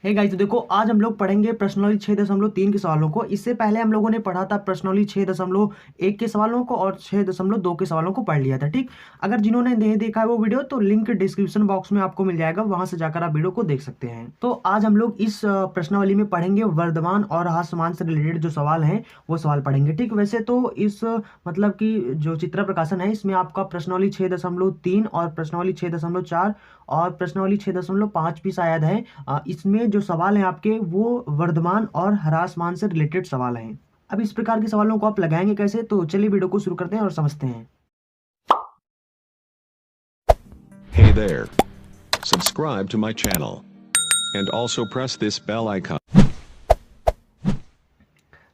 Hey guys, तो देखो आज हम लोग पढ़ेंगे प्रश्नावली 6.3 के सवालों को। इससे पहले हम लोगों ने पढ़ा था प्रश्नावली 6.1 के सवालों को और 6.2 के सवालों को पढ़ लिया था। ठीक, अगर जिन्होंने नहीं देखा है वो वीडियो तो लिंक डिस्क्रिप्शन बॉक्स में आपको मिल जाएगा, वहां से जाकर आप वीडियो को देख सकते हैं। तो आज हम लोग इस प्रश्नावली में पढ़ेंगे वर्धमान और ह्रासमान से रिलेटेड जो सवाल हैं वो सवाल पढ़ेंगे। ठीक, वैसे तो इस मतलब कि जो चित्र प्रकाशन है इसमें आपका प्रश्नावली 6.3 और प्रश्नावली 6.4 और प्रश्नावली 6.5 भी शायद है। इसमें जो सवाल हैं आपके वो वर्धमान और ह्रासमान से रिलेटेड सवाल हैं। अब इस प्रकार के सवालों को आप लगाएंगे कैसे, तो चलिए वीडियो को शुरू करते हैं और समझते हैं। Hey there. Subscribe to my channel. And also press this bell icon.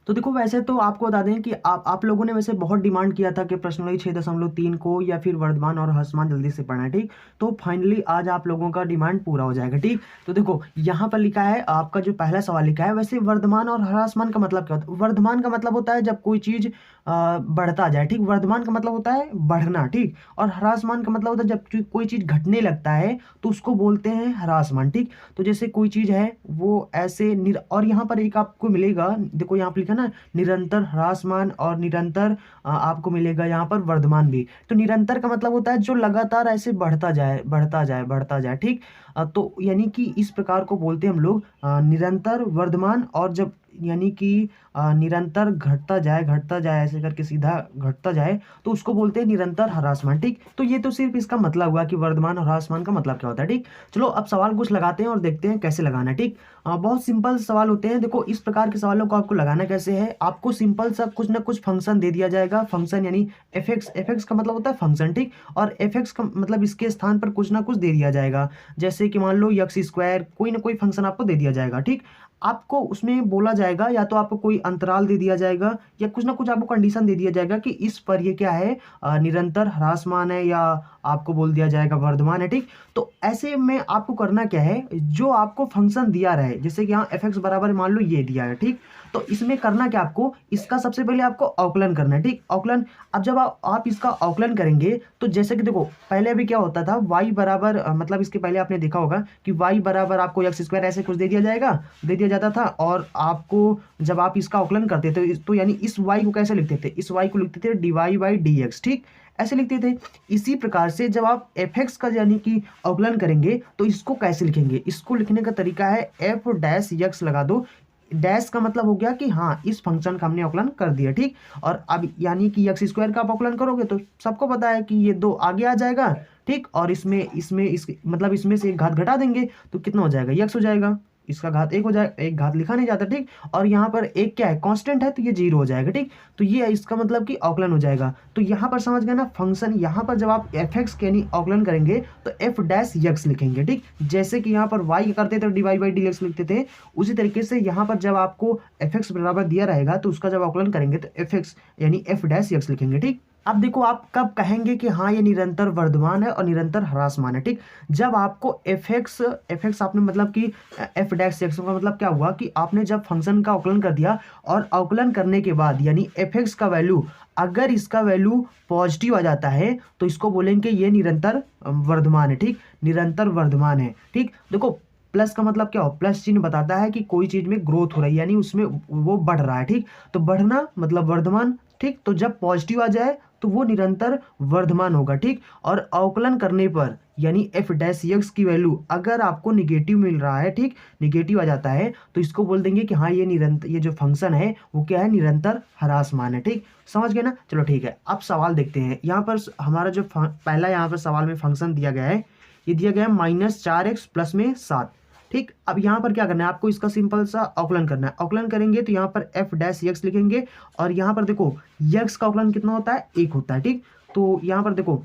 तो देखो, वैसे तो आपको बता दें कि आप लोगों ने वैसे बहुत डिमांड किया था कि प्रश्नावली 6.3 को या फिर वर्धमान और ह्रासमान जल्दी से पढ़ना है। ठीक, तो फाइनली आज आप लोगों का डिमांड पूरा हो जाएगा। ठीक, तो देखो यहाँ पर लिखा है, आपका जो पहला सवाल लिखा है, वैसे वर्धमान और ह्रासमान का मतलब क्या होता है? वर्धमान का मतलब होता है जब कोई चीज बढ़ता जाए। ठीक, वर्धमान का मतलब होता है बढ़ना। ठीक, और ह्रासमान का मतलब होता है जब कोई चीज घटने लगता है तो उसको बोलते हैं ह्रासमान। ठीक, तो जैसे कोई चीज है वो ऐसे और यहाँ पर एक आपको मिलेगा, देखो यहाँ पर लिखा ना, निरंतर ह्रासमान और निरंतर आपको मिलेगा यहाँ पर वर्धमान भी। तो निरंतर का मतलब होता है जो लगातार ऐसे बढ़ता जाए बढ़ता जाए बढ़ता जाए। ठीक, तो यानी कि इस प्रकार को बोलते हैं हम लोग निरंतर वर्धमान। और जब यानी कि निरंतर घटता जाए ऐसे करके सीधा घटता जाए तो उसको बोलते हैं निरंतर ह्रासमान। ठीक, तो ये तो सिर्फ इसका मतलब हुआ कि वर्धमान और ह्रासमान का मतलब क्या होता है। ठीक, चलो अब सवाल कुछ लगाते हैं और देखते हैं कैसे लगाना है। ठीक, बहुत सिंपल सवाल होते हैं। देखो इस प्रकार के सवालों को आपको लगाना कैसे है, आपको सिंपल सा कुछ ना कुछ फंक्शन दे दिया जाएगा। फंक्शन यानी एफ एक्स का मतलब होता है फंक्शन। ठीक, और एफ एक्स का मतलब इसके स्थान पर कुछ ना कुछ दे दिया जाएगा, जैसे कि मान लो यक्स स्क्वायर, कोई ना कोई फंक्शन आपको दे दिया जाएगा। ठीक, आपको उसमें बोला जाएगा या तो आपको कोई अंतराल दे दिया जाएगा या कुछ ना कुछ आपको कंडीशन दे दिया जाएगा कि इस पर ये क्या है, निरंतर ह्रासमान है या आपको बोल दिया जाएगा वर्धमान है। ठीक, तो ऐसे में आपको करना क्या है, जो आपको फंक्शन दिया रहे, जैसे कि यहाँ एफ एक्स बराबर मान लो ये दिया है। ठीक, तो इसमें करना क्या, आपको इसका सबसे पहले आपको अवकलन करना है। ठीक, अवकलन, अब जब आप इसका अवकलन करेंगे तो जैसे कि देखो पहले अभी क्या होता था, y बराबर मतलब इसके पहले आपने देखा होगा कि y बराबर आपको एक्स स्क्वायर ऐसे कुछ दे दिया जाता था। और आपको जब आप इसका अवकलन करते थे तो यानी इस y को कैसे लिखते थे, इस y को लिखते थे dy बाई डी एक्स। ठीक, ऐसे लिखते थे। इसी प्रकार से जब आप एफ एक्स का यानी कि अवकलन करेंगे तो इसको कैसे लिखेंगे, इसको लिखने का तरीका है एफ डैश यक्स लगा दो। डैश का मतलब हो गया कि हाँ इस फंक्शन का हमने अवकलन कर दिया। ठीक, और अब यानी कि एक्स स्क्वायर का आप अवकलन करोगे तो सबको पता है कि ये दो आगे आ जाएगा। ठीक, और इसमें इसमें इस मतलब इसमें से एक घात घटा देंगे तो कितना हो जाएगा, यक्स हो जाएगा। इसका घात एक हो जाएगा, एक घात लिखा नहीं जाता। ठीक, और यहाँ पर एक क्या है, कांस्टेंट है, तो ये जीरो हो जाएगा। ठीक, तो ये इसका मतलब कि अवकलन हो जाएगा। तो यहाँ पर समझ गए ना फंक्शन, यहाँ पर जब आप एफ एक्स के यानी अवकलन करेंगे तो एफ डैश यक्स लिखेंगे। ठीक, जैसे कि यहाँ पर वाई करते थे d y by d x लिखते थे, उसी तरीके से यहाँ पर जब आपको एफ एक्स बराबर दिया रहेगा तो उसका जब अवकलन करेंगे तो एफ एक्स यानी एफ डैश यक्स लिखेंगे। ठीक, अब देखो आप कब कहेंगे कि हाँ ये निरंतर वर्धमान है और निरंतर ह्रासमान है। ठीक, जब आपको एफ एक्स आपने मतलब कि एफ डैश एक्स का मतलब क्या हुआ कि आपने जब फंक्शन का अवकलन कर दिया और अवकलन करने के बाद यानी एफ एक्स का वैल्यू अगर इसका वैल्यू पॉजिटिव आ जाता है तो इसको बोलेंगे ये निरंतर वर्धमान है। ठीक, निरंतर वर्धमान है। ठीक, देखो प्लस का मतलब क्या हो, प्लस चिन्ह बताता है कि कोई चीज में ग्रोथ हो रही है यानी उसमें वो बढ़ रहा है। ठीक, तो बढ़ना मतलब वर्धमान। ठीक, तो जब पॉजिटिव आ जाए तो वो निरंतर वर्धमान होगा। ठीक, और अवकलन करने पर यानी एफ डैश एक्स की वैल्यू अगर आपको निगेटिव मिल रहा है, ठीक, निगेटिव आ जाता है तो इसको बोल देंगे कि हाँ ये निरंतर, ये जो फंक्शन है वो क्या है, निरंतर ह्रासमान है। ठीक, समझ गए ना। चलो ठीक है, अब सवाल देखते हैं। यहाँ पर हमारा जो पहला यहाँ पर सवाल में फंक्शन दिया गया है, ये दिया गया है -4x प्लस में 7। ठीक, अब यहाँ पर क्या करना है, आपको इसका सिंपल सा अवकलन करना है। अवकलन करेंगे तो यहाँ पर एफ डैश यक्स लिखेंगे और यहाँ पर देखो यक्स का अवकलन कितना होता है, 1 होता है। ठीक, तो यहाँ पर देखो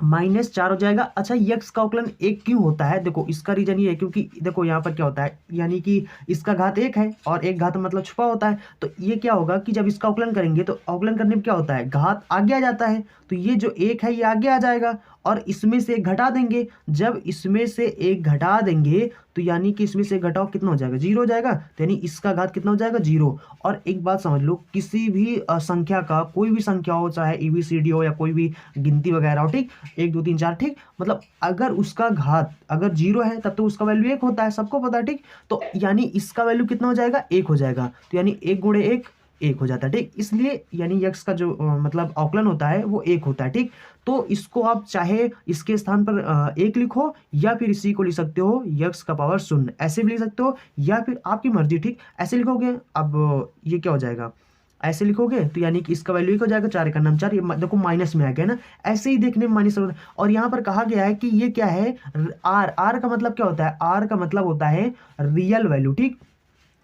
-4 हो जाएगा। अच्छा यक्स का अवकलन 1 क्यों होता है, देखो इसका रीजन ये है क्योंकि देखो यहाँ पर क्या होता है, यानी कि इसका घात 1 है और एक घात मतलब छुपा होता है। तो ये क्या होगा कि जब इसका अवकलन करेंगे तो अवकलन करने में क्या होता है, घात आगे आ जाता है, तो ये जो 1 है ये आगे आ जाएगा और इसमें से एक घटा देंगे। जब इसमें से एक घटा देंगे तो यानी कि इसमें से घटाओ कितना हो जाएगा, 0 हो जाएगा। तो यानी इसका घात कितना हो जाएगा, 0। और एक बात समझ लो, किसी भी संख्या का, कोई भी संख्या हो, चाहे ABCD हो या कोई भी गिनती वगैरह हो, ठीक, 1 2 3 4, ठीक, मतलब अगर उसका घात अगर 0 है तब तो उसका वैल्यू 1 होता है, सबको पता है, ठीक। तो यानी इसका वैल्यू कितना हो जाएगा, 1 हो जाएगा। तो यानी 1 गुणे 1 1 हो जाता है, ठीक। इसलिए यानी यक्स का जो मतलब अवकलन होता है वो 1 होता है, ठीक। तो इसको आप चाहे इसके स्थान पर 1 लिखो या फिर इसी को लिख सकते हो यक्स का पावर 0, ऐसे भी लिख सकते हो या फिर आपकी मर्जी, ठीक, ऐसे लिखोगे। अब ये क्या हो जाएगा, ऐसे लिखोगे तो यानी कि इसका वैल्यू 1 हो जाएगा, 4 का नाम 4, ये देखो माइनस में आ गया ना, ऐसे ही देखने में माइनस। और यहाँ पर कहा गया है कि ये क्या है, आर का मतलब क्या होता है, आर का मतलब होता है रियल वैल्यू, ठीक।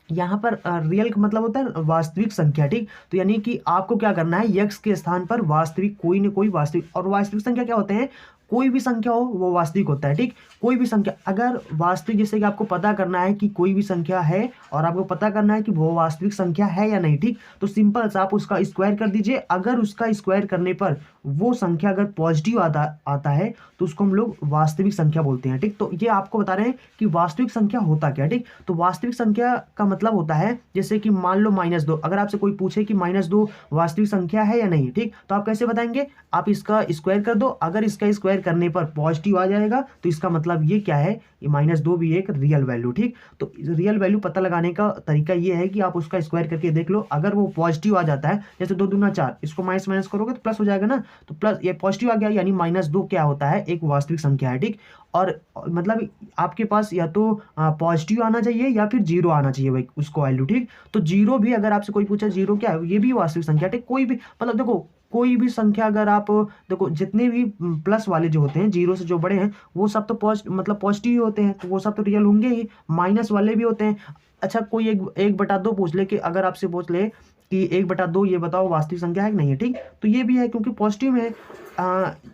यहाँ पर रियल का मतलब होता है वास्तविक संख्या, ठीक। तो यानी कि आपको क्या करना है, यक्स के स्थान पर वास्तविक कोई न कोई वास्तविक, और वास्तविक संख्या क्या होते हैं, कोई भी संख्या हो वो वास्तविक होता है, ठीक। कोई भी संख्या अगर वास्तविक, जैसे कि आपको पता करना है कि कोई भी संख्या है और आपको पता करना है कि वो वास्तविक संख्या है या नहीं, ठीक, तो सिंपल सा आप उसका स्क्वायर कर दीजिए। अगर उसका स्क्वायर करने पर वो संख्या अगर पॉजिटिव आता है तो उसको हम लोग वास्तविक संख्या बोलते हैं, ठीक। तो ये आपको बता रहे हैं कि वास्तविक संख्या होता क्या, ठीक। तो वास्तविक संख्या का मतलब होता है, जैसे कि मान लो -2, अगर आपसे कोई पूछे कि -2 वास्तविक संख्या है या नहीं, ठीक, तो आप कैसे बताएंगे, आप इसका स्क्वायर कर दो। अगर इसका स्क्वायर करने पर पॉजिटिव आ जाएगा तो इसका मतलब ये क्या है, ये -2 भी एक रियल वैल्यू, ठीक। तो रियल वैल्यू पता लगाने का तरीका ये है कि आप उसका स्क्वायर करके देख लो। अगर वो पॉजिटिव आ जाता है, जैसे 2 दूना 4, इसको माइनस माइनस करोगे तो प्लस हो जाएगा ना, तो प्लस ये पॉजिटिव आ गया, यानी -2 क्या होता है, एक वास्तविक संख्या है, ठीक। और मतलब आपके पास या तो पॉजिटिव आना चाहिए या फिर 0 आना चाहिए भाई उसको वैल्यू, ठीक। तो 0 भी अगर आपसे कोई पूछे 0 क्या है, ये भी वास्तविक संख्या, ठीक। कोई भी मतलब देखो, कोई भी संख्या अगर आप देखो, जितने भी प्लस वाले जो होते हैं, 0 से जो बड़े हैं, वो सब तो मतलब पॉजिटिव ही होते हैं, तो वो सब तो रियल होंगे ही। माइनस वाले भी होते हैं। अच्छा, कोई 1/2 पूछ ले, कि अगर आपसे पूछ ले कि 1/2 ये बताओ वास्तविक संख्या है कि नहीं है, ठीक, तो ये भी है क्योंकि पॉजिटिव में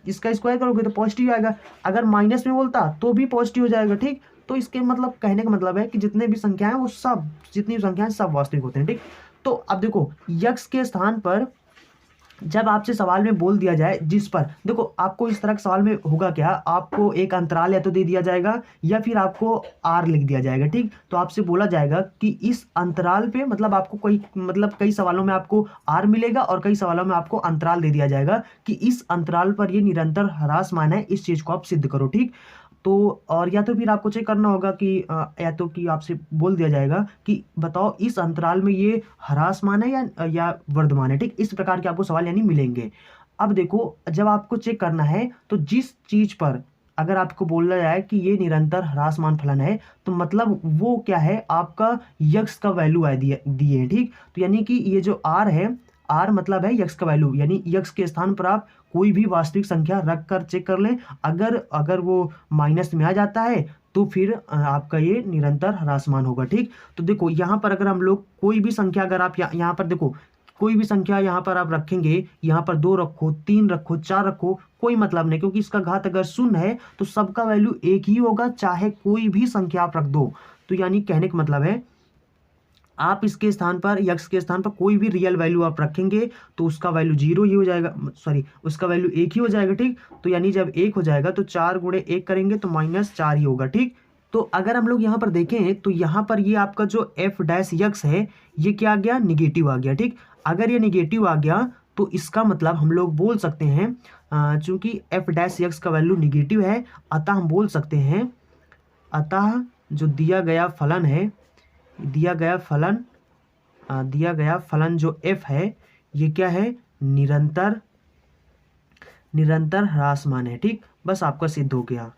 इसका स्क्वायर करोगे तो पॉजिटिव आएगा। अगर माइनस में बोलता तो भी पॉजिटिव हो जाएगा, ठीक। तो इसके मतलब कहने का मतलब है कि जितने भी संख्याएं वो सब, जितनी भी संख्याएं सब वास्तविक होते हैं, ठीक। तो अब देखो, यक्स के स्थान पर जब आपसे सवाल में बोल दिया जाए, जिस पर देखो, आपको इस तरह के सवाल में होगा क्या, आपको एक अंतराल या तो दे दिया जाएगा या फिर आपको आर लिख दिया जाएगा, ठीक। तो आपसे बोला जाएगा कि इस अंतराल पे, मतलब आपको कोई, मतलब कई सवालों में आपको आर मिलेगा और कई सवालों में आपको अंतराल दे दिया जाएगा कि इस अंतराल पर ये निरंतर ह्रासमान है, इस चीज को आप सिद्ध करो, ठीक। तो और या तो फिर आपको चेक करना होगा कि या तो कि आपसे बोल दिया जाएगा कि बताओ इस अंतराल में ये ह्रासमान है या वर्धमान है, ठीक। इस प्रकार के आपको सवाल यानी मिलेंगे। अब देखो, जब आपको चेक करना है तो जिस चीज पर अगर आपको बोला जाए कि ये निरंतर ह्रासमान फलन है, तो मतलब वो क्या है, आपका यक्स का वैल्यू है दिए है, ठीक। तो यानी कि ये जो आर है, आर मतलब है यक्स का वैल्यू, यानी यक्स के स्थान पर आप कोई भी वास्तविक संख्या रख कर चेक कर लें। अगर वो माइनस में आ जाता है तो फिर आपका ये निरंतर ह्रासमान होगा, ठीक। तो देखो, यहाँ पर अगर हम लोग कोई भी संख्या, अगर आप यहाँ पर देखो, कोई भी संख्या यहाँ पर आप रखेंगे, यहाँ पर 2 रखो, 3 रखो, 4 रखो, कोई मतलब नहीं, क्योंकि इसका घात अगर 0 है तो सबका वैल्यू 1 ही होगा, चाहे कोई भी संख्या आप रख दो। तो यानी कहने का मतलब है, आप इसके स्थान पर, यक्स के स्थान पर कोई भी रियल वैल्यू आप रखेंगे तो उसका वैल्यू 0 ही हो जाएगा, सॉरी, उसका वैल्यू 1 ही हो जाएगा, ठीक। तो यानी जब 1 हो जाएगा तो 4 गुणे 1 करेंगे तो -4 ही होगा, ठीक। तो अगर हम लोग यहाँ पर देखें तो यहाँ पर ये आपका जो एफ डैश यक्स है, ये क्या आ गया, निगेटिव आ गया, ठीक। अगर ये निगेटिव आ गया तो इसका मतलब हम लोग बोल सकते हैं, चूंकि एफ डैश यक्स का वैल्यू निगेटिव है, अतः हम बोल सकते हैं, अतः जो दिया गया फलन है, दिया गया फलन जो f है, ये क्या है, निरंतर ह्रासमान है, ठीक। बस आपका सिद्ध हो गया।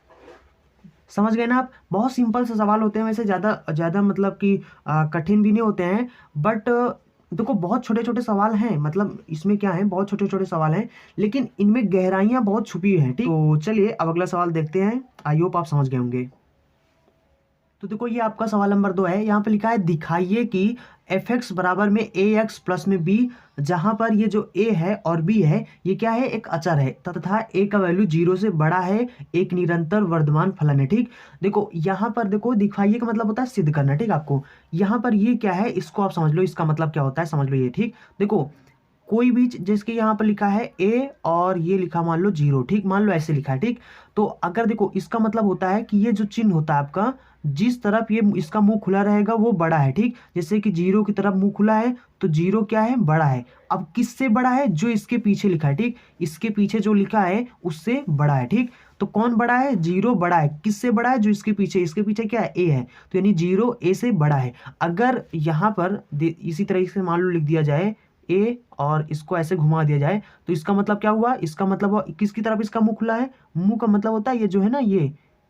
समझ गए ना आप? बहुत सिंपल से सवाल होते हैं, वैसे ज़्यादा मतलब कि कठिन भी नहीं होते हैं, बट देखो बहुत छोटे छोटे सवाल हैं, मतलब इसमें क्या है, बहुत छोटे छोटे सवाल हैं, लेकिन इनमें गहराइयाँ बहुत छुपी हैं, ठीक। तो चलिए अब अगला सवाल देखते हैं। आई होप आप समझ गए होंगे। तो देखो, ये आपका सवाल नंबर 2 है। यहाँ पे लिखा है, दिखाइए कि fx बराबर में ax प्लस में b, जहां पर ये जो a है और b है, ये क्या है, एक अचर है तथा a का वैल्यू 0 से बड़ा है, एक निरंतर वर्धमान फलन है, ठीक। देखो यहाँ पर देखो, दिखाइए का मतलब होता है सिद्ध करना, ठीक। आपको यहाँ पर ये क्या है, इसको आप समझ लो, इसका मतलब क्या होता है समझ लो ये, ठीक। देखो, कोई भी जिसके यहाँ पर लिखा है ए और ये लिखा मान लो 0, ठीक, मान लो ऐसे लिखा है, ठीक। तो अगर देखो इसका मतलब होता है कि ये जो चिन्ह होता है आपका, जिस तरफ ये इसका मुंह खुला रहेगा वो बड़ा है, ठीक। जैसे कि 0 की तरफ मुंह खुला है तो 0 क्या है, बड़ा है। अब किससे बड़ा है, जो इसके पीछे लिखा है, ठीक, इसके पीछे जो लिखा है उससे बड़ा है, ठीक। तो कौन बड़ा है, 0 बड़ा है। किससे बड़ा है, जो इसके पीछे क्या है, ए है। तो यानी 0 ए से बड़ा है। अगर यहाँ पर इसी तरीके से मान लो लिख दिया जाए ए और इसको ऐसे घुमा दिया जाए, तो इसका मतलब क्या हुआ, इसका मतलब हुआ किसकी तरफ इसका मुंह खुला है, मुंह का मतलब होता है ये जो है ना,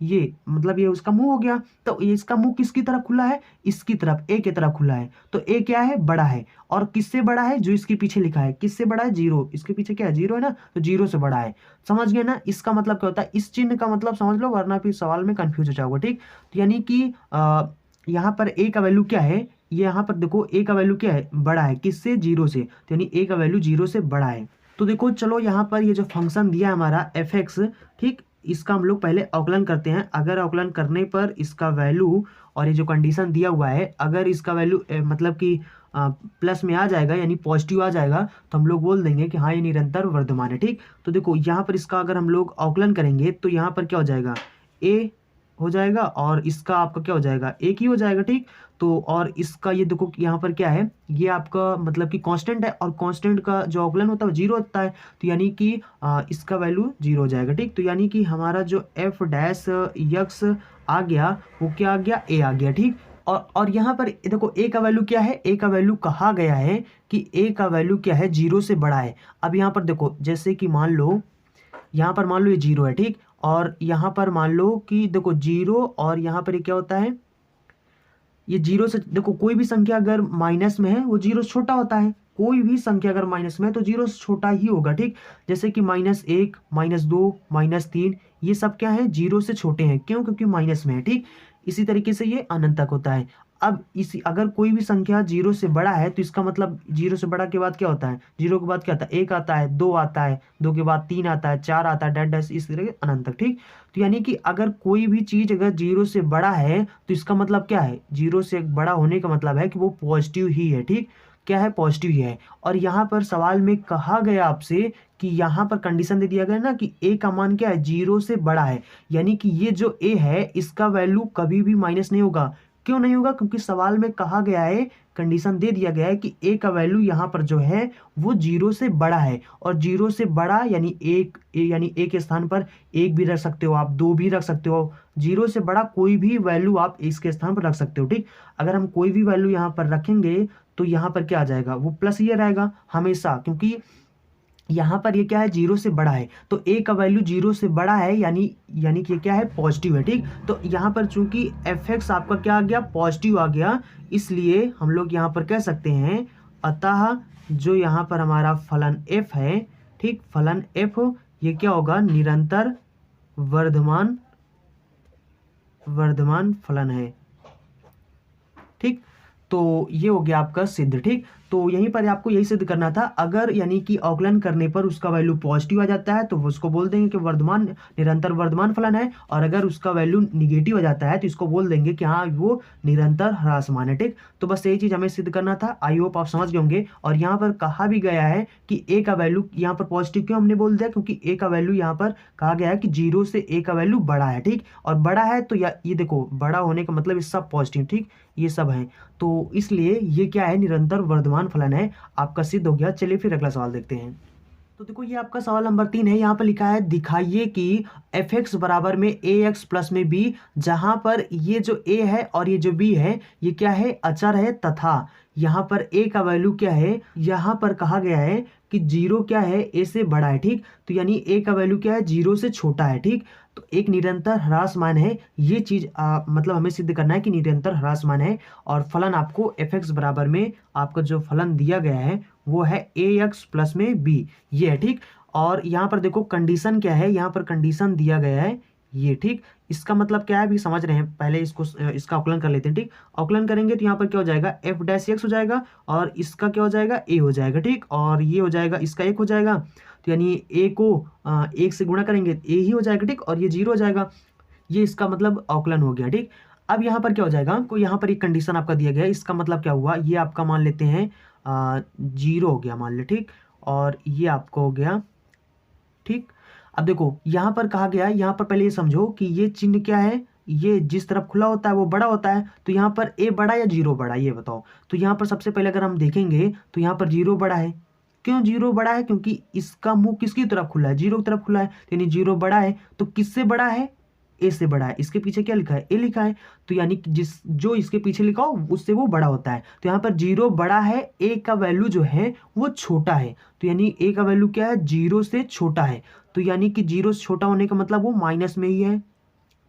ये मतलब ये उसका मुंह हो गया। तो ये इसका मुंह किसकी तरफ खुला है, इसकी तरफ, ए की तरफ खुला है। तो ए क्या है, बड़ा है। और किससे बड़ा है, जो इसके पीछे लिखा है, किससे बड़ा है, 0, इसके पीछे क्या है, 0 है ना, तो 0 से बड़ा है। समझ गए ना, इसका मतलब क्या होता है, इस चिन्ह का मतलब समझ लो, वरना फिर सवाल में कंफ्यूज हो जाओगे, ठीक। तो यानी कि यहाँ पर ए का वैल्यू क्या है, ये यहाँ पर देखो ए का वैल्यू क्या है, बड़ा है। किससे, 0 से। तो यानी ए का वैल्यू 0 से बड़ा है। तो देखो चलो यहाँ पर ये जो फंक्शन दिया है हमारा fx, ठीक, इसका हम लोग पहले अवकलन करते हैं। अगर अवकलन करने पर इसका वैल्यू और ये जो कंडीशन दिया हुआ है, अगर इसका वैल्यू मतलब कि प्लस में आ जाएगा यानी पॉजिटिव आ जाएगा, तो हम लोग बोल देंगे कि हाँ ये निरंतर वर्धमान है, ठीक। तो देखो यहाँ पर इसका अगर हम लोग अवकलन करेंगे तो यहाँ पर क्या हो जाएगा, ए हो जाएगा और इसका आपका क्या हो जाएगा, एक ही हो जाएगा, ठीक। तो और इसका ये देखो यहाँ पर क्या है, ये आपका मतलब कि कांस्टेंट है, और कांस्टेंट का जो अवकलन होता है वो 0 होता है। तो यानी कि इसका वैल्यू 0 हो जाएगा, ठीक। तो यानी कि हमारा जो f डैश यक्स आ गया वो क्या आ गया, a आ गया, ठीक। और यहाँ पर देखो a का वैल्यू क्या है, a का वैल्यू कहा गया है कि a का वैल्यू क्या है, 0 से बड़ा है। अब यहाँ पर देखो जैसे कि मान लो यहाँ पर मान लो ये 0 है, ठीक। और यहाँ पर मान लो कि देखो 0 और यहाँ पर ये क्या होता है, ये 0 से देखो कोई भी संख्या अगर माइनस में है वो 0 से छोटा होता है। कोई भी संख्या अगर माइनस में है तो 0 से छोटा ही होगा, ठीक। जैसे कि -1, -2, -3 ये सब क्या है, 0 से छोटे हैं। क्यों, क्योंकि माइनस में है, ठीक। इसी तरीके से ये अनंत तक होता है। अब इसी अगर कोई भी संख्या 0 से बड़ा है तो इसका मतलब 0 से बड़ा के बाद क्या होता है, 0 के बाद क्या आता है, 1 आता है, 2 आता है, 2 के बाद 3 आता है, 4 आता है, डैश डैश इस तरह के अनंत तक, ठीक। तो यानी कि अगर कोई भी चीज अगर 0 से बड़ा है तो इसका मतलब क्या है, 0 से बड़ा होने का मतलब है कि वो पॉजिटिव ही है, ठीक। क्या है, पॉजिटिव ही है। और यहाँ पर सवाल में कहा गया आपसे कि यहाँ पर कंडीशन दे दिया गया ना कि a का मान क्या है, 0 से बड़ा है। यानी कि ये जो a है इसका वैल्यू कभी भी माइनस नहीं होगा। क्यों नहीं होगा, क्योंकि सवाल में कहा गया है, कंडीशन दे दिया गया है कि a का वैल्यू यहाँ पर जो है वो 0 से बड़ा है। और 0 से बड़ा यानी यानी a के स्थान पर 1 भी रख सकते हो आप, 2 भी रख सकते हो। 0 से बड़ा कोई भी वैल्यू आप इसके स्थान पर रख सकते हो, ठीक। अगर हम कोई भी वैल्यू यहाँ पर रखेंगे तो यहाँ पर क्या आ जाएगा, वो प्लस ही रहेगा हमेशा, क्योंकि यहाँ पर ये क्या है, 0 से बड़ा है। तो a का वैल्यू 0 से बड़ा है यानी कि क्या है, पॉजिटिव है, ठीक। तो यहाँ पर चूंकि fx आपका क्या आ गया, पॉजिटिव आ गया, इसलिए हम लोग यहाँ पर कह सकते हैं अतः जो यहाँ पर हमारा फलन f है, ठीक, फलन f ये क्या होगा, निरंतर वर्धमान फलन है, ठीक। तो ये हो गया आपका सिद्ध, ठीक। तो यहीं पर आपको यही सिद्ध करना था। अगर यानी कि अवकलन करने पर उसका वैल्यू पॉजिटिव आ जाता है तो उसको बोल देंगे कि निरंतर वर्धमान फलन है। और अगर उसका वैल्यू निगेटिव आ जाता है तो इसको बोल देंगे कि हाँ वो निरंतर ह्रासमान है, ठीक। तो बस यही चीज हमें सिद्ध करना था। आई होप आप समझ गए होंगे। और यहाँ पर कहा भी गया है कि ए का वैल्यू यहाँ पर पॉजिटिव क्यों हमने बोल दिया, क्योंकि ए का वैल्यू यहाँ पर कहा गया है कि 0 से ए का वैल्यू बड़ा है, ठीक। और बड़ा है तो ये देखो बड़ा होने का मतलब ये सब पॉजिटिव, ठीक, ये सब है। तो इसलिए ये क्या है, निरंतर वर्धमान फलन है। आपका सिद्ध हो गया। चलिए फिर अगला सवाल देखते हैं। तो देखो ये आपका सवाल नंबर 3 है। यहाँ पर लिखा है दिखाइए कि fx बराबर में ax प्लस में b, जहां पर ये जो a है और ये जो b है ये क्या है, अचर है, तथा यहाँ पर a का वैल्यू क्या है, यहाँ पर कहा गया है कि 0 क्या है, a से बड़ा है, ठीक। तो यानी a का वैल्यू क्या है, 0 से छोटा है, ठीक। तो एक निरंतर ह्रासमान है। ये चीज मतलब हमें सिद्ध करना है कि निरंतर ह्रासमान है। और फलन आपको fx बराबर में आपका जो फलन दिया गया है वो है ax प्लस में b, ये है, ठीक। और यहाँ पर देखो कंडीशन क्या है, यहाँ पर कंडीशन दिया गया है ये, ठीक। इसका मतलब क्या है अभी समझ रहे हैं, पहले इसका अवकलन कर लेते हैं, ठीक। अवकलन करेंगे तो यहाँ पर क्या हो जाएगा, f डैश x हो जाएगा और इसका क्या हो जाएगा, a हो जाएगा, ठीक। और ये हो जाएगा, इसका 1 हो जाएगा। तो यानी a को 1 से गुणा करेंगे a ही हो जाएगा, ठीक। और ये 0 हो जाएगा। ये इसका मतलब अवकलन हो गया, ठीक। अब यहाँ पर क्या हो जाएगा, को यहाँ पर एक कंडीशन आपका दिया गया है। इसका मतलब क्या हुआ, ये आपका मान लेते हैं 0 हो गया मान ले, ठीक। और ये आपका हो गया, ठीक। अब देखो यहाँ पर कहा गया है, यहाँ पर पहले ये समझो कि ये चिन्ह क्या है, ये जिस तरफ खुला होता है वो बड़ा होता है, तो यहाँ पर ए बड़ा या जीरो बड़ा, ये बताओ। तो यहाँ पर सबसे पहले अगर हम देखेंगे तो यहाँ पर जीरो बड़ा है। क्यों जीरो बड़ा है? क्योंकि इसका मुंह किसकी तरफ खुला है, जीरो की तरफ खुला है, तो यानी जीरो बड़ा है। तो किससे बड़ा है? ए से बड़ा है। इसके पीछे क्या लिखा है? ए लिखा है। तो यानी कि जो इसके पीछे लिखा हो उससे वो बड़ा होता है। तो यहाँ पर जीरो बड़ा है, ए का वैल्यू जो है वो छोटा है। तो यानी ए का वैल्यू क्या है? जीरो से छोटा है। तो यानी कि जीरो से छोटा होने का मतलब वो माइनस में ही है।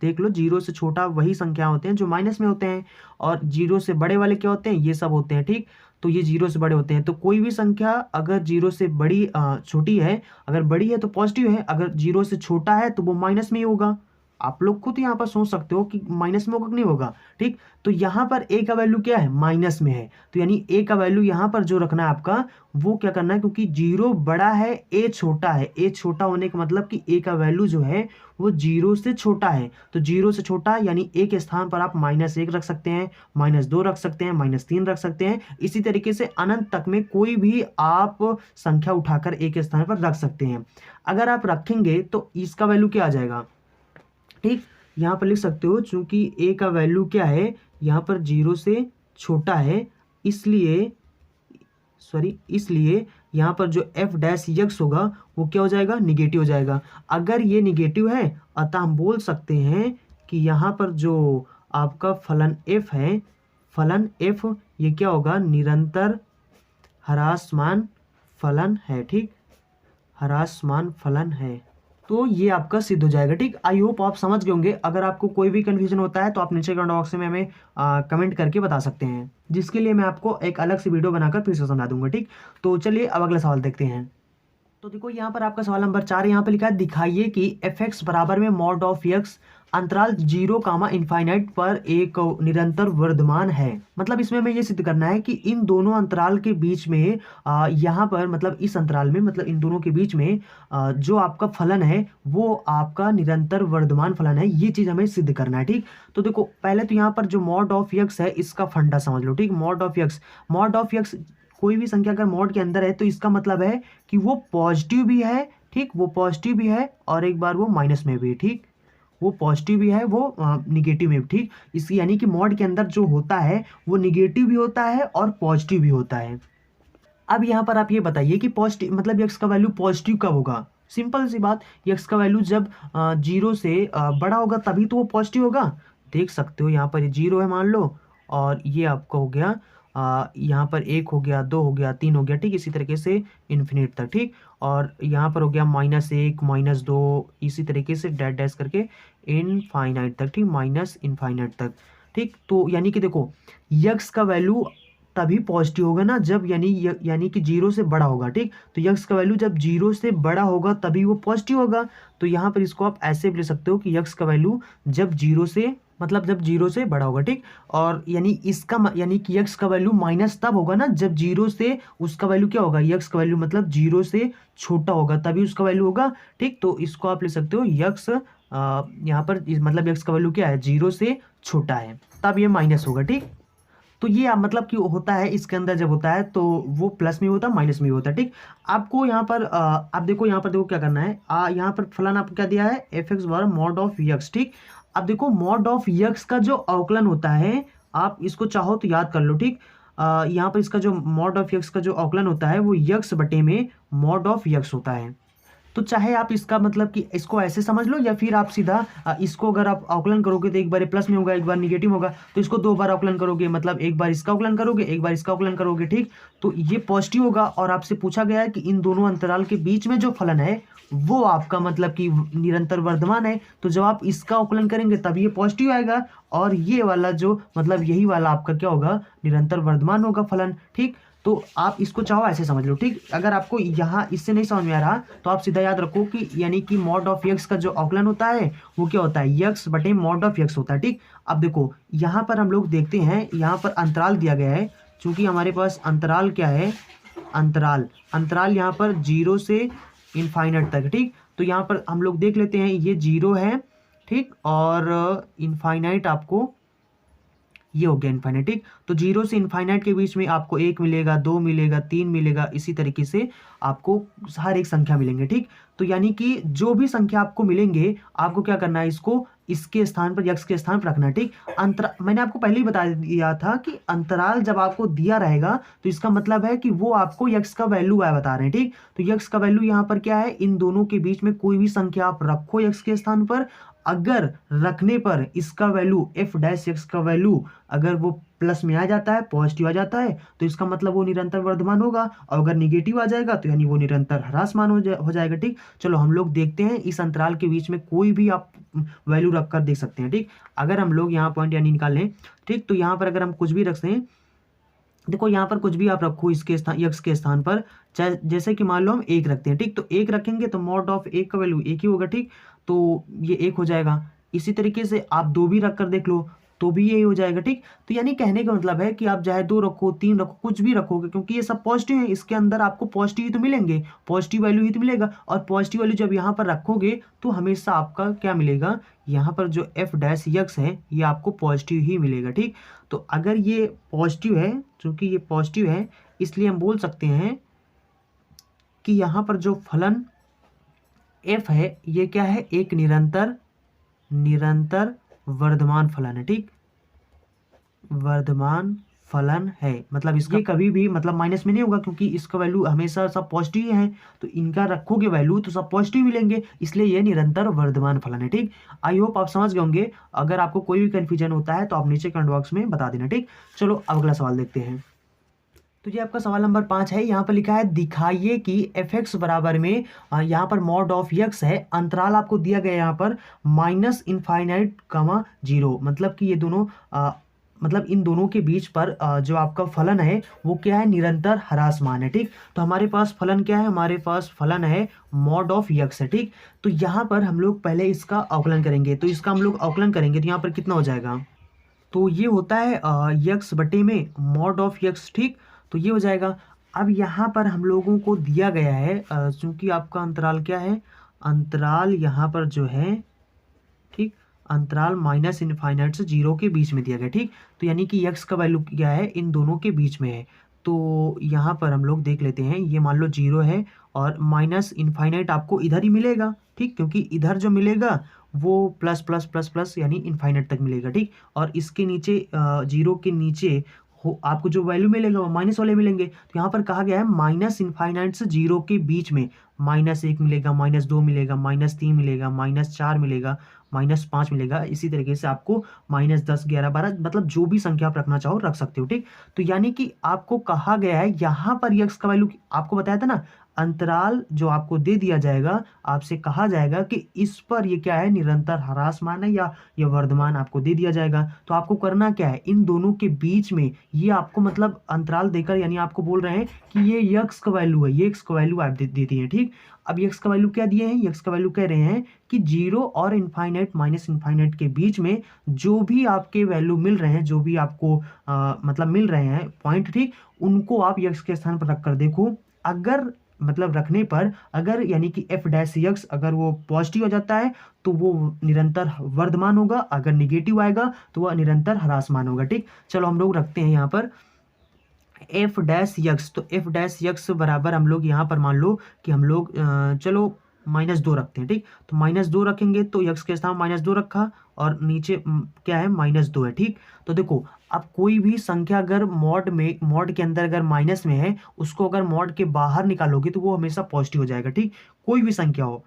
देख लो, जीरो से छोटा वही संख्या होते हैं जो माइनस में होते हैं, और जीरो से बड़े वाले क्या होते हैं? ये सब होते हैं, ठीक। तो ये जीरो से बड़े होते हैं। तो कोई भी संख्या अगर जीरो से बड़ी छोटी है, अगर बड़ी है तो पॉजिटिव है, अगर जीरो से छोटा है तो वो माइनस में ही होगा। आप लोग खुद यहाँ पर सोच सकते हो कि माइनस में होगा कि नहीं होगा, ठीक। तो यहाँ पर ए का वैल्यू क्या है? माइनस में है। तो यानी ए का वैल्यू यहाँ पर जो रखना है आपका, वो क्या करना है, क्योंकि जीरो बड़ा है, ए छोटा है। ए छोटा होने का मतलब कि ए का वैल्यू जो है वो जीरो से छोटा है। तो जीरो से छोटा यानी ए के स्थान पर आप -1 रख सकते हैं, -2 रख सकते हैं, -3 रख सकते हैं। इसी तरीके से अनंत तक में कोई भी आप संख्या उठाकर ए के स्थान पर रख सकते हैं। अगर आप रखेंगे तो इसका वैल्यू क्या आ जाएगा, ठीक। यहाँ पर लिख सकते हो, चूंकि ए का वैल्यू क्या है, यहाँ पर जीरो से छोटा है, इसलिए यहाँ पर जो एफ डैश यक्स होगा वो क्या हो जाएगा? निगेटिव हो जाएगा। अगर ये निगेटिव है, अतः हम बोल सकते हैं कि यहाँ पर जो आपका फलन एफ है, फलन एफ ये क्या होगा? निरंतर ह्रासमान फलन है, ठीक। ह्रासमान फलन है। तो ये आपका सिद्ध हो जाएगा, ठीक। आई होप आप समझ गए होंगे। अगर आपको कोई भी कंफ्यूजन होता है तो आप नीचे कमेंट बॉक्स में हमें कमेंट करके बता सकते हैं, जिसके लिए मैं आपको एक अलग से वीडियो बनाकर फिर से समझा दूंगा, ठीक। तो चलिए अब अगला सवाल देखते हैं। तो देखो यहाँ पर आपका सवाल नंबर 4 यहाँ पे लिखा है, दिखाइए कि एफ एक्स बराबर में मॉड ऑफ एक्स अंतराल 0, इनफाइनाइट पर एक निरंतर वर्धमान है। मतलब इसमें हमें ये सिद्ध करना है कि इन दोनों अंतराल के बीच में यहाँ पर मतलब इस अंतराल में, मतलब इन दोनों के बीच में जो आपका फलन है वो आपका निरंतर वर्धमान फलन है। ये चीज हमें सिद्ध करना है, ठीक। तो देखो पहले तो यहाँ पर जो मॉड ऑफ एक्स है इसका फंडा समझ लो, ठीक। मॉड ऑफ एक्स कोई भी संख्या अगर मॉड के अंदर है तो इसका मतलब है कि वो पॉजिटिव भी है, ठीक। वो पॉजिटिव भी है और एक बार वो माइनस में भी, ठीक। वो पॉजिटिव भी है, वो निगेटिव में भी, ठीक। इस यानी कि मॉड के अंदर जो होता है वो निगेटिव भी होता है और पॉजिटिव भी होता है। अब यहाँ पर आप ये बताइए कि पॉजिटिव मतलब यक्स का वैल्यू पॉजिटिव कब होगा? सिंपल सी बात, यक्स का वैल्यू जब 0 से बड़ा होगा तभी तो वो पॉजिटिव होगा। देख सकते हो यहाँ पर ये 0 है मान लो, और ये आपका हो गया यहाँ पर 1 हो गया, 2 हो गया, 3 हो गया, ठीक। इसी तरीके से इन्फिनिट तक, ठीक। और यहाँ पर हो गया -1 -2, इसी तरीके से डैश डैश करके इनफाइनाइट तक, ठीक। माइनस इनफाइनाइट तक, ठीक। तो यानी कि देखो यक्स का वैल्यू तभी पॉजिटिव होगा ना जब यानी कि 0 से बड़ा होगा, ठीक। तो यक्स का वैल्यू जब 0 से बड़ा होगा तभी वो पॉजिटिव होगा। तो यहाँ पर इसको आप ऐसे भी ले सकते हो कि यक्स का वैल्यू जब 0 से मतलब जब 0 से बड़ा होगा, ठीक। और यानी कि यक्स का वैल्यू माइनस तब होगा ना जब 0 से उसका वैल्यू क्या होगा? यक्स का वैल्यू मतलब 0 से छोटा होगा तभी उसका वैल्यू होगा, ठीक। तो इसको आप ले सकते हो यक्स यहाँ पर मतलब यक्स का वैल्यू क्या है? 0 से छोटा है, तब ये माइनस होगा, ठीक। तो ये मतलब कि होता है इसके अंदर जब होता है तो वो प्लस में होता है, माइनस में भी होता है, ठीक। आपको यहाँ पर आप देखो यहाँ पर देखो क्या करना है, यहाँ पर फलन आपको क्या दिया है? एफ एक्स बराबर मॉड ऑफ यक्स, ठीक। अब देखो मॉड ऑफ यक्स का जो अवकलन होता है, आप इसको चाहो तो याद कर लो, ठीक। यहाँ पर इसका जो मॉड ऑफ यक्स का जो अवकलन होता है वो यक्स बटे में मॉड ऑफ यक्स होता है। तो चाहे आप इसका मतलब कि इसको ऐसे समझ लो या फिर आप सीधा इसको अगर आप अवकलन करोगे तो एक बार प्लस में होगा, एक बार निगेटिव होगा। तो इसको 2 बार अवकलन करोगे, मतलब एक बार इसका अवकलन करोगे, एक बार इसका अवकलन करोगे, ठीक। तो ये पॉजिटिव होगा। और आपसे पूछा गया है कि इन दोनों अंतराल के बीच में जो फलन है वो आपका मतलब कि निरंतर वर्धमान है। तो जब आप इसका अवकलन करेंगे तब ये पॉजिटिव आएगा, और ये वाला जो मतलब यही वाला आपका क्या होगा? निरंतर वर्धमान होगा फलन, ठीक। तो आप इसको चाहो ऐसे समझ लो, ठीक। अगर आपको यहाँ इससे नहीं समझ में आ रहा तो आप सीधा याद रखो कि यानी कि मॉड ऑफ यक्स का जो अवकलन होता है वो क्या होता है? यक्स बटे मॉड ऑफ यक्स होता है, ठीक। अब देखो यहाँ पर हम लोग देखते हैं, यहाँ पर अंतराल दिया गया है। चूंकि हमारे पास अंतराल क्या है? अंतराल यहाँ पर 0 से इनफाइनाइट तक, ठीक। तो यहाँ पर हम लोग देख लेते हैं, ये 0 है, ठीक। और इनफाइनाइट आपको ये हो गया इनफाइनाइट, ठीक। तो 0 से इनफाइनाइट के बीच में आपको 1 मिलेगा, 2 मिलेगा, 3 मिलेगा, इसी तरीके से आपको हर एक संख्या मिलेंगे, ठीक। तो यानी कि जो भी संख्या आपको मिलेंगे, आपको क्या करना है, इसको इसके स्थान पर, यक्स के स्थान पर रखना है, ठीक। मैंने आपको पहले ही बता दिया था कि अंतराल जब आपको दिया रहेगा तो इसका मतलब है कि वो आपको यक्स का वैल्यू बता रहे हैं, ठीक। तो यक्स का वैल्यू यहाँ पर क्या है, इन दोनों के बीच में कोई भी संख्या आप रखो यक्स के स्थान पर, अगर रखने पर इसका वैल्यू एफ डैश एक्स का वैल्यू अगर वो प्लस में आ जाता है, पॉजिटिव आ जाता है, तो इसका मतलब वो निरंतर वर्धमान होगा, और अगर निगेटिव आ जाएगा तो यानी वो निरंतर ह्रासमान हो जाएगा, ठीक। चलो हम लोग देखते हैं, इस अंतराल के बीच में कोई भी आप वैल्यू रखकर देख सकते हैं, ठीक। अगर हम लोग यहाँ पॉइंट यानी निकाल लें, ठीक, तो यहाँ पर अगर हम कुछ भी रखते हैं, देखो यहाँ पर कुछ भी आप रखो इसके स्थान, यक्स के स्थान पर, चाहे जैसे कि मान लो हम 1 रखते हैं, ठीक। तो 1 रखेंगे तो मॉड ऑफ 1 का वैल्यू 1 ही होगा, ठीक। तो ये 1 हो जाएगा। इसी तरीके से आप 2 भी रख कर देख लो तो भी यही हो जाएगा, ठीक। तो यानी कहने का मतलब है कि आप चाहे 2 रखो, 3 रखो, कुछ भी रखोगे, क्योंकि ये सब पॉजिटिव है, इसके अंदर आपको पॉजिटिव ही तो मिलेंगे, पॉजिटिव वैल्यू ही तो मिलेगा, और पॉजिटिव वैल्यू जब यहाँ पर रखोगे तो हमेशा आपका क्या मिलेगा, यहाँ पर जो एफ डैश यक्स है ये आपको पॉजिटिव ही मिलेगा, ठीक। तो अगर ये पॉजिटिव है, चूंकि ये पॉजिटिव है, इसलिए हम बोल सकते हैं कि यहाँ पर जो फलन एफ है ये क्या है, एक निरंतर वर्धमान फलन है, ठीक। वर्धमान फलन है, मतलब इसका ये कभी भी मतलब माइनस में नहीं होगा, क्योंकि इसका वैल्यू हमेशा सब पॉजिटिव ही है, तो इनका रखोगे वैल्यू तो सब पॉजिटिव मिलेंगे, इसलिए ये निरंतर वर्धमान फलन है, ठीक। आई होप आप समझ गए होंगे। अगर आपको कोई भी कंफ्यूजन होता है तो आप नीचे कमेंट बॉक्स में बता देना, ठीक। चलो अब अगला सवाल देखते हैं। तो ये आपका सवाल नंबर 5 है। यहाँ पर लिखा है दिखाइए कि एफ एक्स बराबर में यहाँ पर मॉड ऑफ यक्स है, अंतराल आपको दिया गया यहाँ पर माइनस इनफाइनाइट कमा 0, मतलब कि ये दोनों मतलब इन दोनों के बीच पर जो आपका फलन है वो क्या है, निरंतर ह्रासमान है, ठीक। तो हमारे पास फलन क्या है, हमारे पास फलन है मॉड ऑफ यक्स है, ठीक। तो यहाँ पर हम लोग पहले इसका अवकलन करेंगे, तो इसका हम लोग अवकलन करेंगे तो यहाँ पर कितना हो जाएगा, तो ये होता है यक्स बटे में मॉड ऑफ यक्स, ठीक। तो ये हो जाएगा। अब यहाँ पर हम लोगों को दिया गया है, चूंकि आपका अंतराल क्या है, अंतराल यहाँ पर जो है, ठीक, अंतराल माइनस इनफाइनाइट से 0 के बीच में दिया गया, ठीक। तो यानी कि यक्स का वैल्यू क्या है, इन दोनों के बीच में है। तो यहाँ पर हम लोग देख लेते हैं, ये मान लो 0 है और माइनस इनफाइनाइट आपको इधर ही मिलेगा, ठीक, क्योंकि इधर जो मिलेगा वो प्लस प्लस प्लस प्लस यानी इनफाइनाइट तक मिलेगा, ठीक। और इसके नीचे 0 के नीचे हो आपको जो वैल्यू मिलेगा वो माइनस वाले मिलेंगे। तो यहाँ पर कहा गया है माइनस इनफाइनाइट से 0 के बीच में -1 मिलेगा, -2 मिलेगा, -3 मिलेगा, -4 मिलेगा, -5 मिलेगा, इसी तरीके से आपको -10, 11, 12 मतलब जो भी संख्या आप रखना चाहो रख सकते हो, ठीक। तो यानी कि आपको कहा गया है यहाँ पर यक्स का वैल्यू आपको बताया था ना, अंतराल जो आपको दे दिया जाएगा, आपसे कहा जाएगा कि इस पर ये क्या है, निरंतर ह्रासमान है या ये वर्धमान आपको दे दिया जाएगा। तो आपको करना क्या है, इन दोनों के बीच में ये आपको मतलब अंतराल देकर, यानी आपको बोल रहे हैं कि ये यक्स का वैल्यू है, ये एक्स का वैल्यू आप दे दिए हैं, ठीक। अब यक्स का वैल्यू क्या दिए हैं, यक्स का वैल्यू कह रहे हैं कि 0 और इनफाइनाइट माइनस इनफाइनाइट के बीच में जो भी आपके वैल्यू मिल रहे हैं, जो भी आपको मतलब मिल रहे हैं पॉइंट, ठीक, उनको आप यक्स के स्थान पर रख कर देखो। अगर मतलब रखने पर अगर यानी कि एफ डैश यक्स अगर वो पॉजिटिव हो जाता है तो वो निरंतर वर्धमान होगा, अगर निगेटिव आएगा तो वह निरंतर ह्रासमान होगा, ठीक। चलो हम लोग रखते हैं यहाँ पर एफ डैश यक्स, तो एफ डैश यक्स बराबर हम लोग यहाँ पर मान लो कि हम लोग चलो -2 रखते हैं, ठीक। तो -2 रखेंगे तो यक्स के स्थान -2 रखा और नीचे क्या है, -2 है, ठीक। तो देखो अब कोई भी संख्या अगर मॉड के अंदर अगर माइनस में है, उसको अगर मॉड के बाहर निकालोगे तो वो हमेशा पॉजिटिव हो जाएगा, ठीक। कोई भी संख्या हो,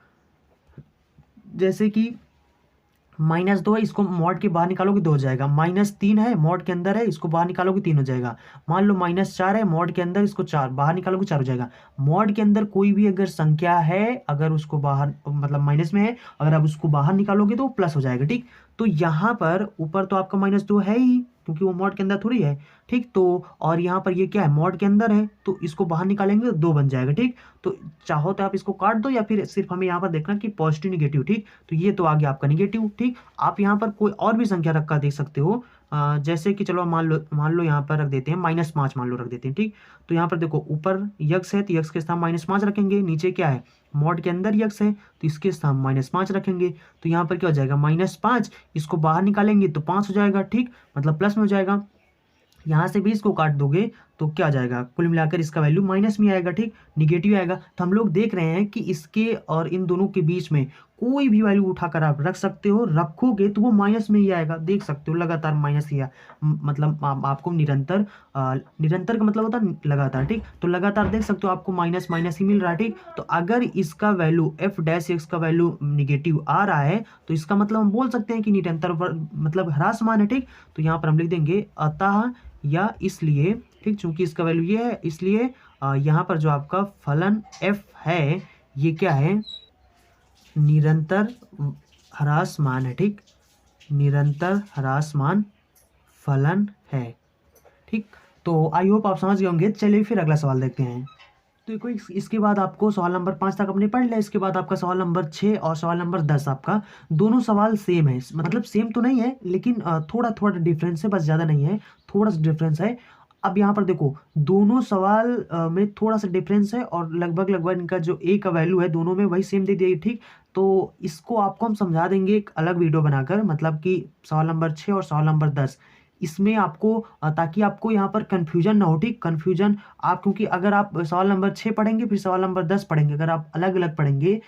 जैसे कि -2 है, इसको मॉड के बाहर निकालोगे 2 हो जाएगा, -3 है मॉड के अंदर है, इसको बाहर निकालोगे 3 हो जाएगा। मान लो -4 है मॉड के अंदर, इसको 4 बाहर निकालोगे 4 हो जाएगा। मॉड के अंदर कोई भी अगर संख्या है, अगर उसको बाहर मतलब माइनस में है, अगर आप उसको बाहर निकालोगे तो वो प्लस हो जाएगा, ठीक। तो यहाँ पर ऊपर तो आपका -2 है ही, क्योंकि वो मॉड के अंदर थोड़ी है, ठीक। तो और यहाँ पर ये क्या है, मॉड के अंदर है, तो इसको बाहर निकालेंगे तो 2 बन जाएगा, ठीक। तो चाहो तो आप इसको काट दो या फिर सिर्फ हमें यहाँ पर देखना कि पॉजिटिव निगेटिव, ठीक। तो ये तो आ गया आपका निगेटिव, ठीक। आप यहाँ पर कोई और भी संख्या रख कर देख सकते हो, जैसे कि चलो मान लो यहाँ पर रख देते हैं -5 मान लो रख देते हैं, ठीक। तो यहाँ पर देखो ऊपर यक्स है तो यक्स के स्थान -5 रखेंगे, नीचे क्या है मॉड के अंदर यक्स है तो इसके स्थान -5 रखेंगे। तो यहाँ पर क्या हो जाएगा -5, इसको बाहर निकालेंगे तो 5 हो जाएगा, ठीक, मतलब प्लस में हो जाएगा। यहाँ से भी इसको काट दोगे तो क्या आ जाएगा, कुल मिलाकर इसका वैल्यू माइनस में आएगा, ठीक, निगेटिव आएगा। तो हम लोग देख रहे हैं कि इसके और इन दोनों के बीच में कोई भी वैल्यू उठाकर आप रख सकते हो, रखोगे तो वो माइनस में ही आएगा, देख सकते हो लगातार माइनस ही मतलब आपको निरंतर निरंतर का मतलब होता है लगातार, ठीक। तो लगातार देख सकते हो आपको माइनस माइनस ही मिल रहा है, ठीक। तो अगर इसका वैल्यू एफ डैश एक्स का वैल्यू निगेटिव आ रहा है तो इसका मतलब हम बोल सकते हैं कि निरंतर मतलब ह्रासमान है, ठीक। तो यहाँ पर हम लिख देंगे अतः या इसलिए, ठीक, चूंकि इसका वैल्यू ये है इसलिए यहाँ पर जो आपका फलन f है ये क्या है, निरंतर ह्रासमान है, ठीक, निरंतर ह्रासमान फलन है, ठीक। तो आई होप आप समझ गए होंगे। चलिए फिर अगला सवाल देखते हैं। तो देखो इसके बाद आपको सवाल नंबर 5 तक अपने पढ़ लिया, इसके बाद आपका सवाल नंबर 6 और सवाल नंबर 10 आपका दोनों सवाल सेम है, मतलब सेम तो नहीं है लेकिन थोड़ा थोड़ा डिफरेंस है, बस ज़्यादा नहीं है, थोड़ा सा डिफरेंस है। अब यहाँ पर देखो दोनों सवाल में थोड़ा सा डिफरेंस है और लगभग लगभग इनका जो ए का वैल्यू है दोनों में वही सेम दे दिया, ठीक। तो इसको आपको हम समझा देंगे एक अलग वीडियो बनाकर, मतलब कि सवाल नंबर 6 और सवाल नंबर 10 इसमें आपको ताकि आपको यहाँ पर कन्फ्यूजन ना हो, ठीक, कन्फ्यूजन आप, क्योंकि अगर आप सवाल नंबर 6 पढ़ेंगे फिर सवाल नंबर 10 पढ़ेंगे, अगर आप अलग अलग पढ़ेंगे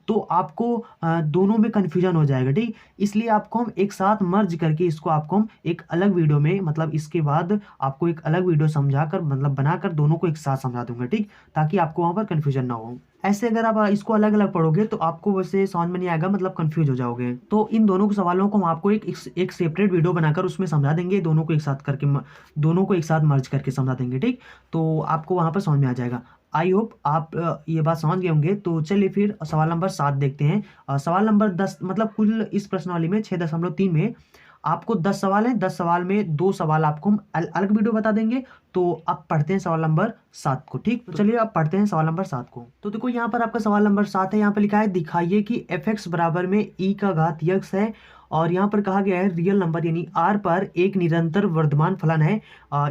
तो आपको दोनों में कन्फ्यूजन हो जाएगा, ठीक। इसलिए आपको हम एक साथ मर्ज करके इसको आपको हम एक अलग वीडियो में, मतलब इसके बाद आपको एक अलग वीडियो समझाकर मतलब बनाकर दोनों को एक साथ समझा दूंगा, ठीक, ताकि आपको वहाँ पर कन्फ्यूजन ना हो। ऐसे अगर आप इसको अलग अलग पढ़ोगे तो आपको वैसे समझ में नहीं आएगा, मतलब कंफ्यूज हो जाओगे। तो इन दोनों के सवालों को हम आपको एक सेपरेट वीडियो बनाकर उसमें समझा देंगे, दोनों को एक साथ करके दोनों को एक साथ मर्ज करके समझा देंगे, ठीक। तो आपको वहाँ पर समझ में आ जाएगा। आई होप आप ये बात समझ गए होंगे। तो चलिए फिर सवाल नंबर 7 देखते हैं। सवाल नंबर 10 मतलब कुल इस प्रश्नावली में 6.3 में आपको 10 सवाल हैं, 10 सवाल में 2 सवाल आपको हम अलग वीडियो बता देंगे। तो अब पढ़ते हैं सवाल नंबर 7 को, ठीक। तो चलिए अब पढ़ते हैं सवाल नंबर 7 को। तो देखो यहाँ पर आपका सवाल नंबर 7 है, यहाँ पर लिखा है दिखाइए कि fx बराबर में e का घात यक्स है और यहाँ पर कहा गया है रियल नंबर यानी r पर एक निरंतर वर्धमान फलन है।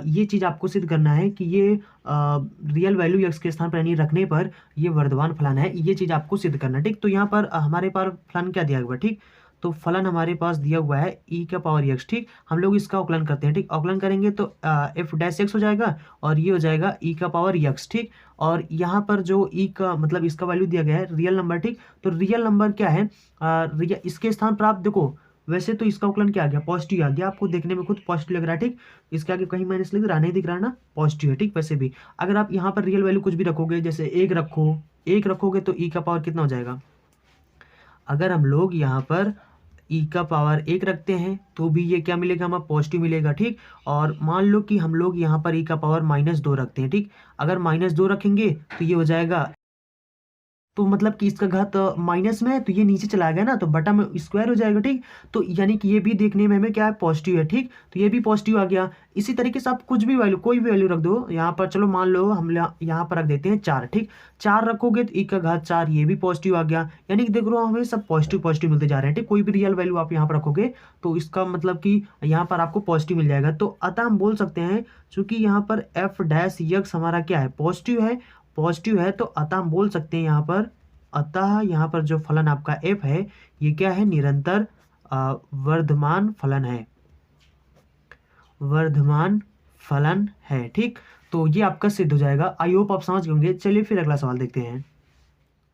ये चीज़ आपको सिद्ध करना है कि ये रियल वैल्यू यक्स के स्थान पर यानी रखने पर ये वर्धमान फलन है, ये चीज़ आपको सिद्ध करना है, ठीक। तो यहाँ पर हमारे पास फलन क्या दिया हुआ है, ठीक। तो फलन हमारे पास दिया हुआ है e का पावर x, ठीक। हम लोग इसका अवकलन करते हैं, ठीक। अवकलन करेंगे तो f डैश x हो जाएगा और ये हो जाएगा e का पावर x, ठीक। और यहाँ पर जो e का मतलब इसका वैल्यू दिया गया है रियल नंबर, ठीक। तो रियल नंबर क्या है, इसके स्थान पर आप देखो वैसे तो इसका अवकलन क्या आ गया, पॉजिटिव आ गया, आपको देखने में खुद पॉजिटिव लग रहा है, ठीक। इसके आगे कहीं माइनस लिख रहा नहीं दिख रहा ना, पॉजिटिव है, ठीक। वैसे भी अगर आप यहाँ पर रियल वैल्यू कुछ भी रखोगे, जैसे एक रखोगे तो e का पावर कितना हो जाएगा, अगर हम लोग यहाँ पर e का पावर 1 रखते हैं तो भी ये क्या मिलेगा, हमें पॉजिटिव मिलेगा, ठीक। और मान लो कि हम लोग यहाँ पर e का पावर -2 रखते हैं, ठीक। अगर -2 रखेंगे तो ये हो जाएगा, तो मतलब कि इसका घात माइनस में है तो ये नीचे चला गया ना, तो बटा में स्क्वायर हो जाएगा, ठीक। तो यानी कि ये भी देखने में हमें क्या है पॉजिटिव है, ठीक। तो ये भी पॉजिटिव आ गया। इसी तरीके से आप कुछ भी वैल्यू कोई भी वैल्यू रख दो यहाँ पर, चलो मान लो हम यहाँ पर रख देते हैं 4, ठीक। 4 रखोगे तो e का घात 4 ये भी पॉजिटिव आ गया, यानी कि देख लो हमें सब पॉजिटिव पॉजिटिव मिलते जा रहे हैं, ठीक। कोई भी रियल वैल्यू आप यहाँ पर रखोगे तो इसका मतलब कि यहाँ पर आपको पॉजिटिव मिल जाएगा। तो अतः हम बोल सकते हैं चूंकि यहाँ पर f डैश यक्स हमारा क्या है पॉजिटिव है, तो अतः हम बोल सकते हैं यहाँ पर, अतः यहाँ पर जो फलन आपका f है ये क्या है, निरंतर वर्धमान फलन है, ठीक। तो ये आपका सिद्ध हो जाएगा। आई होप आप समझ गए होंगे। चलिए फिर अगला सवाल देखते हैं।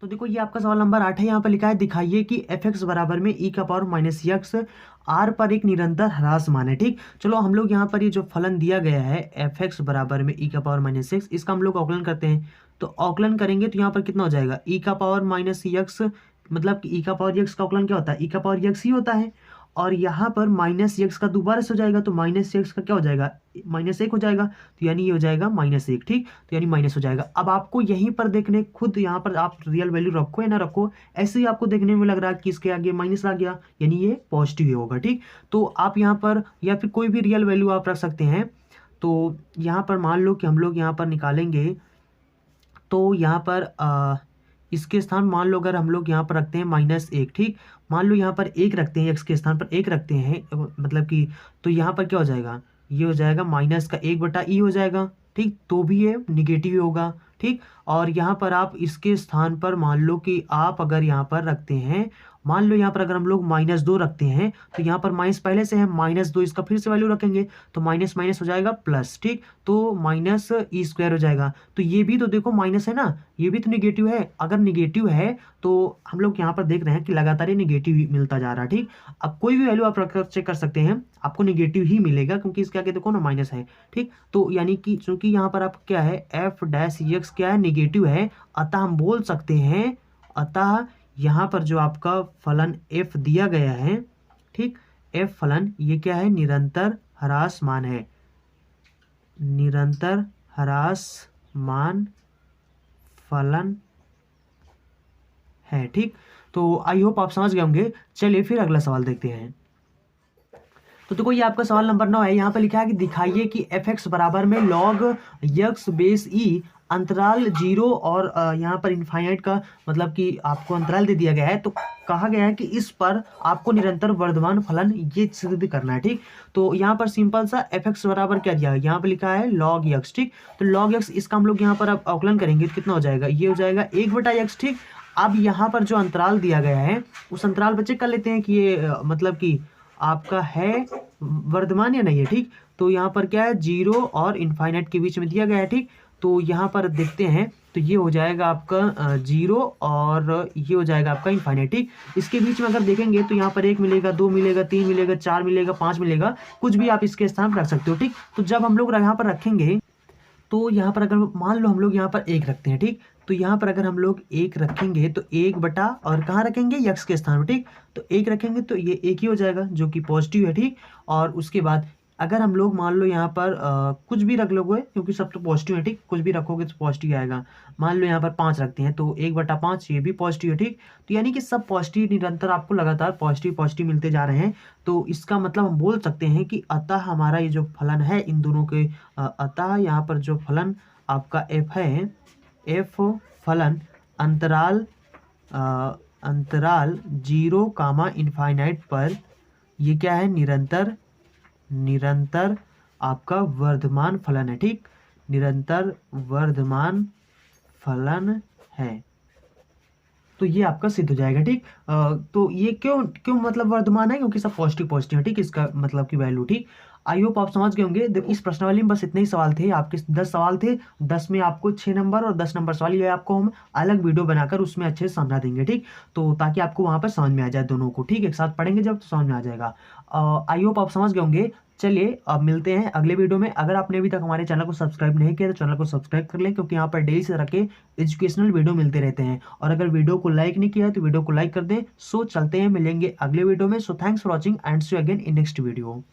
तो देखो ये आपका सवाल नंबर 8 है, यहाँ पर लिखा है दिखाइए कि fx बराबर में e का पावर -x r पर एक निरंतर ह्रासमान है, ठीक। चलो हम लोग यहाँ पर ये जो फलन दिया गया है fx बराबर में e का पावर -x, इसका हम लोग अवकलन करते हैं। तो अवकलन करेंगे तो यहाँ पर कितना हो जाएगा, e का पावर -x, मतलब कि e का पावर x का अवकलन क्या होता है, e का पावर x ही होता है। और यहाँ पर -x का दोबारा से हो जाएगा तो -x का क्या हो जाएगा, -1 हो जाएगा, तो यानी ये हो जाएगा -1, ठीक। तो यानी माइनस हो जाएगा। अब आपको यहीं पर देखने खुद यहाँ पर आप रियल वैल्यू रखो या ना रखो, ऐसे ही आपको देखने में लग रहा है कि इसके आगे माइनस आ गया यानी ये पॉजिटिव होगा, ठीक। तो आप यहाँ पर या फिर कोई भी रियल वैल्यू आप रख सकते हैं। तो यहाँ पर मान लो कि हम लोग यहाँ पर निकालेंगे तो यहाँ पर इसके स्थान मान लो अगर हम लोग यहाँ पर रखते हैं -1, ठीक, मान लो यहाँ पर 1 रखते हैं, x के स्थान पर 1 रखते हैं, मतलब कि तो यहाँ पर क्या हो जाएगा, ये हो जाएगा -1/e हो जाएगा, ठीक, तो भी ये निगेटिव ही होगा, ठीक। और यहाँ पर आप इसके स्थान पर मान लो कि आप अगर यहाँ पर रखते हैं, मान लो यहाँ पर अगर हम लोग -2 रखते हैं, तो यहाँ पर माइनस पहले से है, -2 इसका फिर से वैल्यू रखेंगे तो माइनस माइनस हो जाएगा प्लस, ठीक, तो -e² हो जाएगा। तो ये भी तो देखो माइनस है ना, ये भी तो निगेटिव है। अगर निगेटिव है तो हम लोग यहाँ पर देख रहे हैं कि लगातार ये निगेटिव ही मिलता जा रहा है, ठीक। अब कोई भी वैल्यू आप चेक कर सकते हैं, आपको निगेटिव ही मिलेगा क्योंकि इसके आगे देखो ना माइनस है, ठीक। तो यानी कि चूंकि यहाँ पर आप क्या है f' क्या है, निगेटिव है, अतः हम बोल सकते हैं, अतः यहाँ पर जो आपका फलन f दिया गया है, ठीक, f फलन ये क्या है, निरंतर ह्रासमान है, निरंतर ह्रासमान फलन है, ठीक। तो आई होप आप समझ गए होंगे। चलिए फिर अगला सवाल देखते हैं। तो देखो ये आपका सवाल नंबर 9 है। यहाँ पर लिखा है कि दिखाइए कि f(x) बराबर में log x बेस e अंतराल 0 और यहाँ पर इनफाइनाइट का मतलब कि आपको अंतराल दे दिया गया है। तो कहा गया है कि इस पर आपको निरंतर वर्धमान फलन ये सिद्ध करना है, ठीक। तो यहाँ पर सिंपल सा f(x) बराबर क्या दिया है, यहाँ पर लिखा है log x, ठीक। तो log x इसका हम लोग यहाँ पर अब अवकलन करेंगे तो कितना हो जाएगा, ये हो जाएगा 1/x, ठीक। अब यहाँ पर जो अंतराल दिया गया है उस अंतराल पर चेक कर लेते हैं कि ये मतलब कि आपका है वर्धमान या नहीं है, ठीक। तो यहाँ पर क्या है, 0 और इनफाइनाइट के बीच में दिया गया है, ठीक। तो यहाँ पर देखते हैं तो ये हो जाएगा आपका 0 और ये हो जाएगा आपका इनफाइनाइट, ठीक। इसके बीच में अगर देखेंगे तो यहाँ पर 1 मिलेगा, 2 मिलेगा, 3 मिलेगा, 4 मिलेगा, 5 मिलेगा, कुछ भी आप इसके स्थान पर रख सकते हो, ठीक। तो जब हम लोग यहाँ पर रखेंगे तो यहाँ पर अगर मान लो हम लोग यहाँ पर 1 रखते हैं, ठीक। तो यहाँ पर अगर हम लोग 1 रखेंगे तो 1 बटा और कहाँ रखेंगे, x के स्थान पर, ठीक। तो 1 रखेंगे तो ये 1 ही हो जाएगा जो कि पॉजिटिव है, ठीक। और उसके बाद अगर हम लोग मान लो यहाँ पर कुछ भी रख लोगे क्योंकि सब तो पॉजिटिव है, ठीक, कुछ भी रखोगे तो पॉजिटिव आएगा। मान लो यहाँ पर 5 रखते हैं तो 1/5 ये भी पॉजिटिव है, ठीक। तो यानी कि सब पॉजिटिव निरंतर आपको लगातार पॉजिटिव पॉजिटिव मिलते जा रहे हैं। तो इसका मतलब हम बोल सकते हैं कि अतः हमारा ये जो फलन है इन दोनों के अतः यहाँ पर जो फलन आपका f है, f फलन अंतराल 0, इनफाइनाइट पर ये क्या है, निरंतर आपका वर्धमान फलन है, ठीक, निरंतर वर्धमान फलन है। तो ये आपका सिद्ध हो जाएगा, ठीक। तो ये क्यों मतलब वर्धमान है, क्योंकि सब पॉजिटिव पॉजिटिव है, ठीक, इसका मतलब की वैल्यू, ठीक। आई होप आप समझ गए होंगे। इस प्रश्नावली में बस इतने ही सवाल थे, आपके 10 सवाल थे, 10 में आपको 6 नंबर और 10 नंबर सवाल, ये आपको हम अलग वीडियो बनाकर उसमें अच्छे से समझा देंगे, ठीक। तो ताकि आपको वहां पर समझ में आ जाए दोनों को, ठीक, एक साथ पढ़ेंगे जब तो समझ में आ जाएगा। आई होप आप समझ गए होंगे। चलिए अब मिलते हैं अगले वीडियो में। अगर आपने अभी तक हमारे चैनल को सब्सक्राइब नहीं किया तो चैनल को सब्सक्राइब कर लें, क्योंकि यहाँ पर डेली से तरह के एजुकेशनल वीडियो मिलते रहते हैं। और अगर वीडियो को लाइक नहीं किया है तो वीडियो को लाइक कर दें। सो चलते हैं, मिलेंगे अगले वीडियो में। So thanks for watching and see you again in next video.